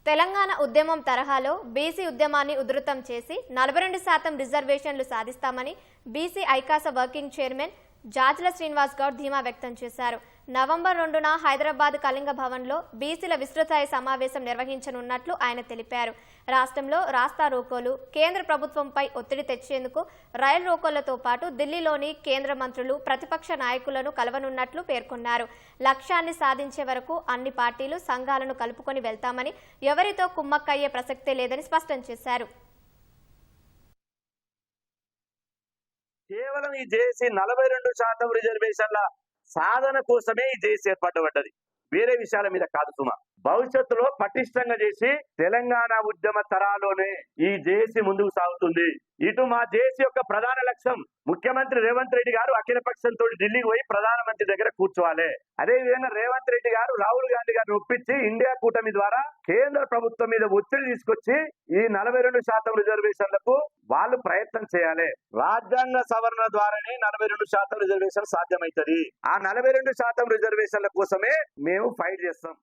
తెలంగాణ ఉద్యమం తరహాలో బీసీ ఉద్యమాన్ని ఉధృతం చేసి 42% రిజర్వేషన్లు సాధిస్తామని బీసీ ఐకాస వర్కింగ్ చైర్మన్ జాజుల శ్రీనివాస్ గౌడ్ ధీమా వ్యక్తం చేశారు. నవంబర్ 2న హైదరాబాద్ కళింగ భవన్లో బీసీల విస్తృతస్థాయి సమావేశం నిర్వహించనున్నట్లు ఆయన తెలిపారు. రాష్ట్రంలో రాస్తా రోకోలు, కేంద్ర ప్రభుత్వంపై ఒత్తిడి తెచ్చేందుకు రైలు రోకోలతో పాటు ఢిల్లీలోని కేంద్ర మంత్రులు, ప్రతిపక్ష నాయకులను కలవనున్నట్లు పేర్కొన్నారు. లక్ష్యాన్ని సాధించే వరకు అన్ని పార్టీలు, సంఘాలను కలుపుకొని వెళ్తామని, ఎవరితో కుమ్మక్కయ్యే ప్రసక్తే లేదని స్పష్టం చేశారు. కేవలం ఈ జేఏసీ 42% రిజర్వేషన్ల సాధన కోసమే ఈ జేఏసీ ఏర్పడబడ్డది, వేరే విషయాల మీద కాదు సుమా. భవిష్యత్తులో పటిష్టంగా చేసి తెలంగాణ ఉద్యమ తరాలోనే ఈ జేఏసీ ముందుకు సాగుతుంది. ఇటు మా జేఏసీ యొక్క ప్రధాన లక్ష్యం ముఖ్యమంత్రి రేవంత్ రెడ్డి గారు అఖిల పక్షంతో ఢిల్లీకి పోయి ప్రధానమంత్రి దగ్గర కూర్చోవాలి. అదే విధంగా రేవంత్ రెడ్డి గారు రాహుల్ గాంధీ గారిని ఒప్పించి ఇండియా కూటమి ద్వారా కేంద్ర ప్రభుత్వం మీద ఒత్తిడి తీసుకొచ్చి ఈ 42% రిజర్వేషన్లకు వాళ్ళు ప్రయత్నం చేయాలి. రాజ్యాంగ సవరణ ద్వారానే 42% రిజర్వేషన్ సాధ్యమవుతుంది. ఆ 42% రిజర్వేషన్ల కోసమే మేము ఫైట్ చేస్తాం.